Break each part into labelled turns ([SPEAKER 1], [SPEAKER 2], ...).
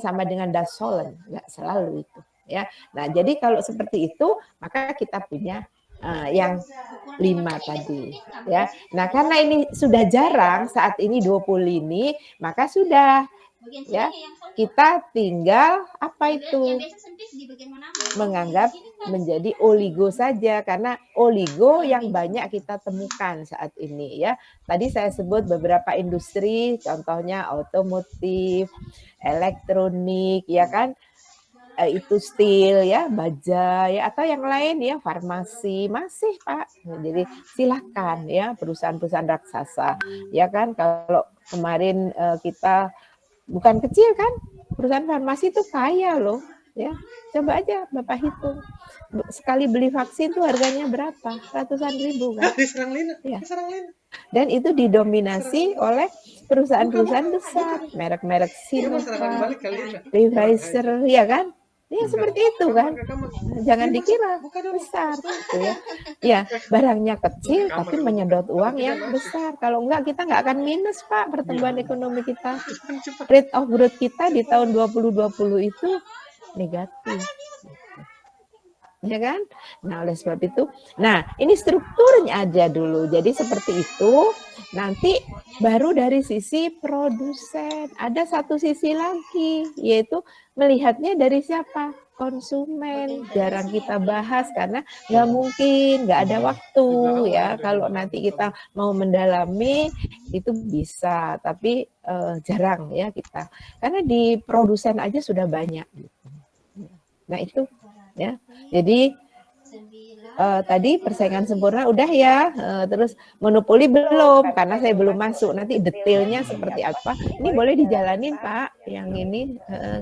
[SPEAKER 1] sama dengan das sollen, nggak selalu itu ya. Nah, jadi kalau seperti itu maka kita punya yang 5 tadi ya. Nah, karena ini sudah jarang saat ini 20 ini, maka sudah ya kita tinggal apa itu menganggap menjadi oligo saja, karena oligo yang banyak kita temukan saat ini ya. Tadi saya sebut beberapa industri, contohnya otomotif, elektronik ya kan, itu steel ya, baja ya, atau yang lain ya, farmasi masih Pak. Jadi silakan ya perusahaan-perusahaan raksasa ya kan. Kalau kemarin kita bukan kecil kan, perusahaan farmasi itu kaya loh ya. Coba aja Bapak hitung, sekali beli vaksin tuh harganya berapa, ratusan ribu kan ya. Dan itu didominasi oleh perusahaan-perusahaan besar, merek-merek Sinovac, Pfizer ya kan. Ya seperti itu kan, jangan dikira besar gitu ya. Ya barangnya kecil tapi menyedot uang yang besar. Kalau enggak kita nggak akan minus Pak pertumbuhan ekonomi kita. Rate of growth kita di tahun 2020 itu negatif. Ya kan? Nah, oleh sebab itu, nah ini strukturnya aja dulu. Jadi seperti itu, nanti baru dari sisi produsen. Ada satu sisi lagi, yaitu melihatnya dari siapa? Konsumen. Jarang kita bahas karena nggak mungkin, nggak ada waktu ya. Kalau nanti kita mau mendalami itu bisa, tapi jarang ya kita. Karena di produsen aja sudah banyak. Nah itu ya. Jadi tadi persaingan sempurna udah ya, terus monopoli belum karena saya belum masuk. Nanti detailnya seperti apa? Ini boleh dijalanin Pak. Yang ini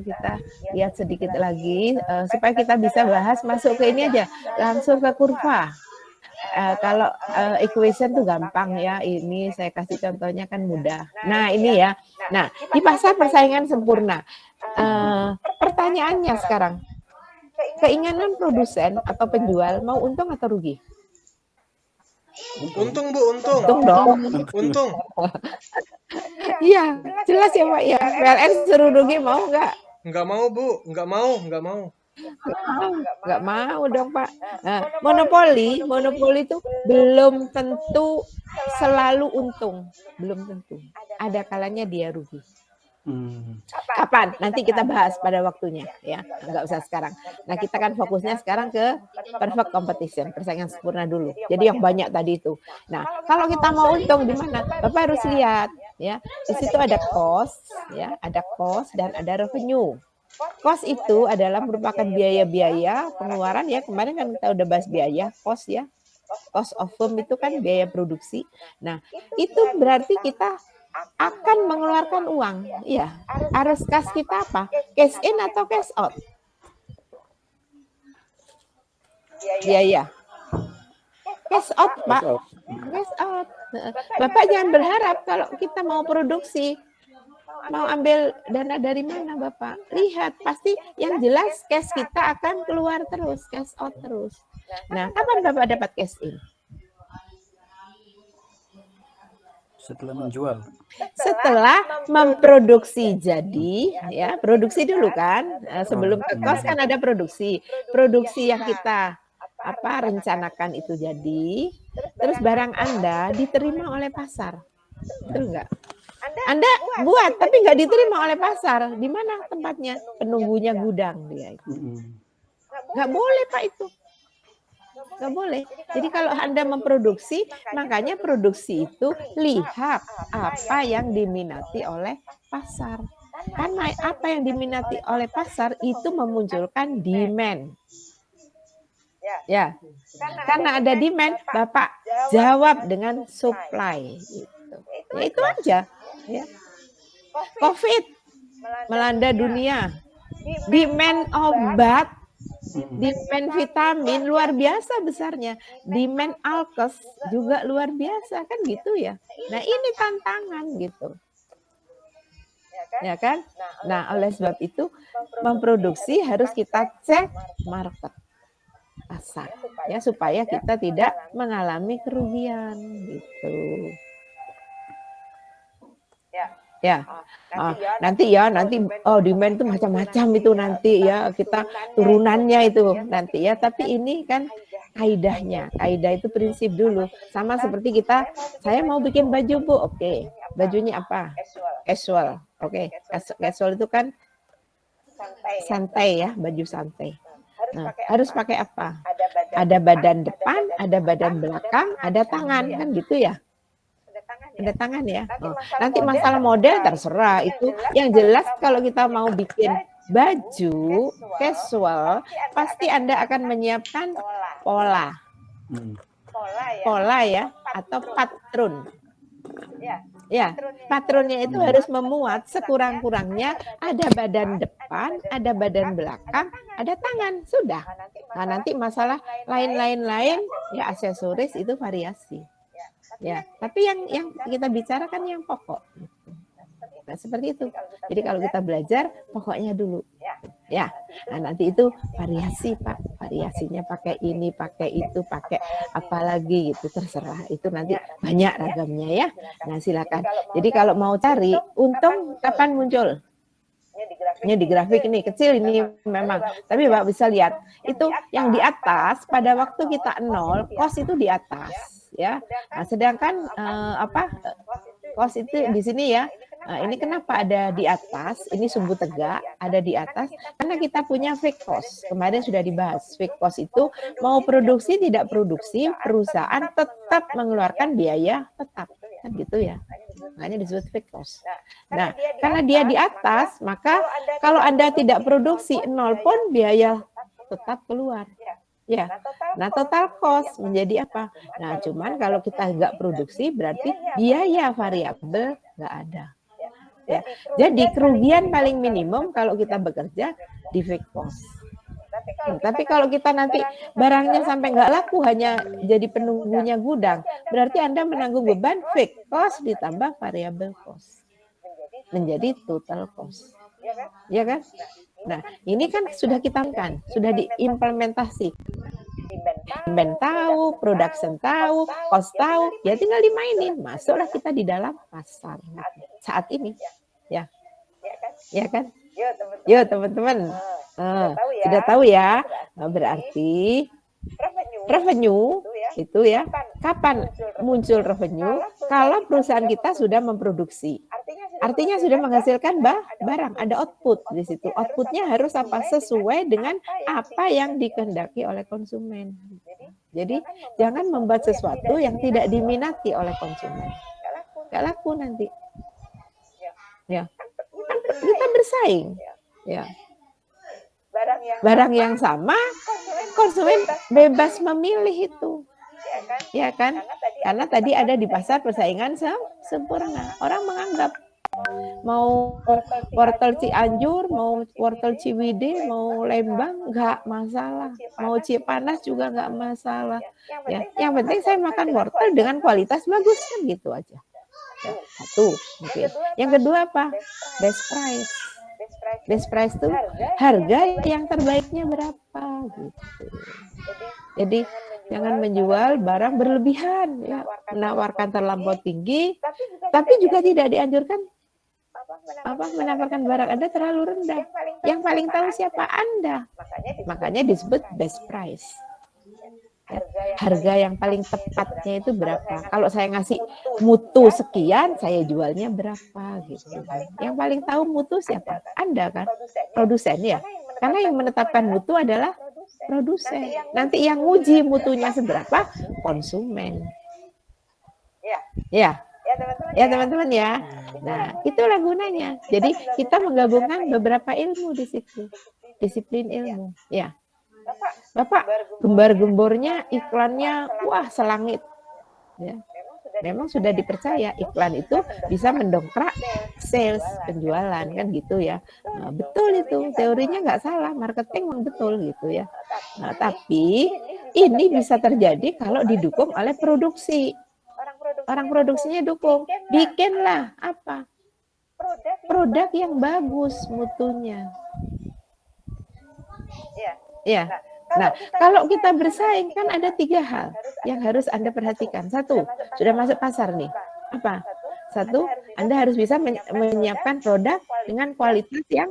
[SPEAKER 1] kita lihat sedikit lagi supaya kita bisa bahas masuk ke ini aja, langsung ke kurva. Kalau equation tuh gampang ya. Ini saya kasih contohnya kan mudah. Nah ini ya. Nah di pasar persaingan sempurna. Pertanyaannya sekarang, keinginan produsen atau penjual mau untung atau rugi?
[SPEAKER 2] Untung Bu, untung.
[SPEAKER 1] Untung dong.
[SPEAKER 2] Untung.
[SPEAKER 1] Iya, jelas ya Pak ya. PLN suruh rugi mau nggak?
[SPEAKER 2] Nggak mau Bu, nggak mau, nggak mau.
[SPEAKER 1] Nggak mau dong Pak. Nah, monopoli itu belum tentu selalu untung, belum tentu. Ada kalanya dia rugi. Kapan? Nanti kita bahas pada waktunya ya, nggak usah sekarang. Nah kita kan fokusnya sekarang ke perfect competition, persaingan sempurna dulu. Jadi yang banyak tadi itu. Nah kalau kita mau untung di mana? Bapak harus lihat ya. Di situ ada cost ya, ada cost dan ada revenue. Cost itu adalah merupakan biaya-biaya pengeluaran ya. Kemarin kan kita udah bahas biaya, cost ya. Cost of firm itu kan biaya produksi. Nah itu berarti kita akan mengeluarkan uang. Iya. Arus kas kita apa? Cash in atau cash out? Biaya. Cash out, Pak. Cash out. Bapak jangan berharap kalau kita mau produksi, mau ambil dana dari mana, Bapak? Lihat, pasti yang jelas cash kita akan keluar terus, cash out terus. Nah, kapan Bapak dapat cash in?
[SPEAKER 3] Setelah menjual.
[SPEAKER 1] Setelah memproduksi jadi ya, produksi dulu kan, sebelum ke kos kan ada produksi yang kita rencanakan itu jadi, terus barang Anda diterima oleh pasar, betul nggak? Anda buat tapi nggak diterima oleh pasar, di mana tempatnya? Penunggunya gudang dia itu. Nggak boleh Pak itu. Nggak boleh. Jadi kalau Anda memproduksi, makanya produksi itu lihat apa yang diminati oleh pasar. Karena apa yang diminati oleh pasar itu memunculkan demand. Ya, karena ada demand, Bapak jawab dengan supply. Gitu. Ya itu aja. Ya. COVID melanda dunia, demand obat, demand vitamin luar biasa besarnya, demand alkes juga luar biasa kan gitu ya. Nah ini tantangan gitu, ya kan. Nah oleh sebab itu memproduksi harus kita cek market pasar ya supaya kita tidak mengalami kerugian gitu. Ya. Nanti demand itu macam-macam itu nanti ya, kita turunannya itu nanti ya, tapi ini kan kaidahnya. Kaidah itu prinsip dulu. Sama seperti saya mau bikin baju, Bu. Oke. Bajunya apa? Casual. Oke. Casual itu kan santai ya, baju santai. Nah, harus pakai apa? Ada badan depan, ada badan belakang, ada tangan, kan gitu ya. Ada tangan ya. Nanti masalah model terserah itu. Yang jelas kalau kita mau bikin baju casual, pasti Anda akan menyiapkan pola ya, atau patron. Ya, patronnya itu harus memuat sekurang-kurangnya ada badan depan, ada badan belakang, ada tangan, sudah. Nah, nanti masalah lain-lain ya aksesoris itu variasi. Ya, tapi yang kita bicarakan yang pokok. Nah, seperti itu. Jadi kalau kita belajar pokoknya dulu. Ya. Nah, nanti itu variasi, Pak. Variasinya pakai ini, pakai itu, pakai apa lagi gitu, terserah. Itu nanti banyak ragamnya ya. Nah, silakan. Jadi kalau mau cari untung kapan muncul? Ini di grafik ini kecil ini memang. Tapi Bapak bisa lihat itu yang di atas pada waktu kita 0, cost itu di atas. Ya, nah, sedangkan cost itu di sini ya. Nah, ini kenapa ada di atas? Ini sumbu tegak ada di atas karena kita punya fixed cost. Kemarin sudah dibahas. Fixed cost itu mau produksi tidak produksi, perusahaan tetap mengeluarkan biaya tetap, kan gitu ya. Makanya disebut fixed cost. Nah, karena dia di atas, maka kalau Anda tidak produksi 0 pun biaya tetap keluar. Ya, nah total cost menjadi apa? Nah, cuman kalau kita nggak produksi berarti biaya variabel nggak ada. Ya, jadi kerugian paling minimum kalau kita bekerja di fixed cost. Tapi kalau kita nanti barangnya sampai nggak laku hanya jadi penunggunya gudang, berarti Anda menanggung beban fixed cost ditambah variabel cost menjadi total cost. Ya kan? Nah, ini kan sudah kita kan, sudah diimplementasi. Demand tahu, production tahu, cost tahu, ya tinggal dimainin. Masuklah kita di dalam pasar saat ini. Ya. Ya kan? Yuk teman-teman. Sudah tahu ya. Nah, berarti revenue itu ya. Kapan muncul revenue? Kalau perusahaan kita sudah memproduksi. Artinya sudah menghasilkan barang, ada output di situ. Outputnya harus apa? Sesuai dengan apa yang dikehendaki oleh konsumen. Jadi jangan membuat sesuatu yang tidak diminati oleh konsumen. Nggak laku nanti. Ya, kan kita bersaing. Ya. Barang yang sama, konsumen bebas memilih itu. Ya kan? Karena tadi ada di pasar persaingan sempurna. Orang menganggap mau wortel Cianjur, mau wortel Ciwidey, mau Lembang nggak masalah, mau Cipanas juga nggak masalah. Ya, yang penting saya makan wortel dengan kualitas bagus kan gitu aja. Ya, satu mungkin. Yang kedua apa? Best price. Best price itu harga yang terbaiknya berapa gitu. Jadi jangan menjual barang berlebihan, ya, menawarkan terlampau tinggi, tapi juga tidak dianjurkan menawarkan barang Anda terlalu rendah. Yang paling tahu siapa Anda. Makanya disebut best price. Ya, harga yang paling tepatnya itu berapa? Kalau saya ngasih mutu sekian, saya jualnya berapa gitu. Yang paling tahu mutu siapa? Anda kan? Produsen ya. Karena yang menetapkan mutu adalah produsen. Nanti yang nguji mutunya seberapa? Konsumen. Ya. Ya teman-teman ya. Nah, itulah gunanya. Jadi kita menggabungkan beberapa ilmu di situ. Disiplin ilmu. Ya. Bapak, gembar-gembornya iklannya wah selangit. Ya. Memang sudah dipercaya iklan itu bisa mendongkrak sales, penjualan kan gitu ya. Nah, betul itu, teorinya nggak salah, marketing memang betul gitu ya. Nah, tapi ini bisa terjadi kalau didukung oleh produksi. Orang produksinya dukung, bikinlah apa? Produk yang bagus mutunya. Ya. Nah, kalau kita bersaing kan ada 3 hal yang harus Anda perhatikan. 1, sudah masuk pasar nih. Apa? satu, Anda harus bisa menyiapkan produk dengan kualitas yang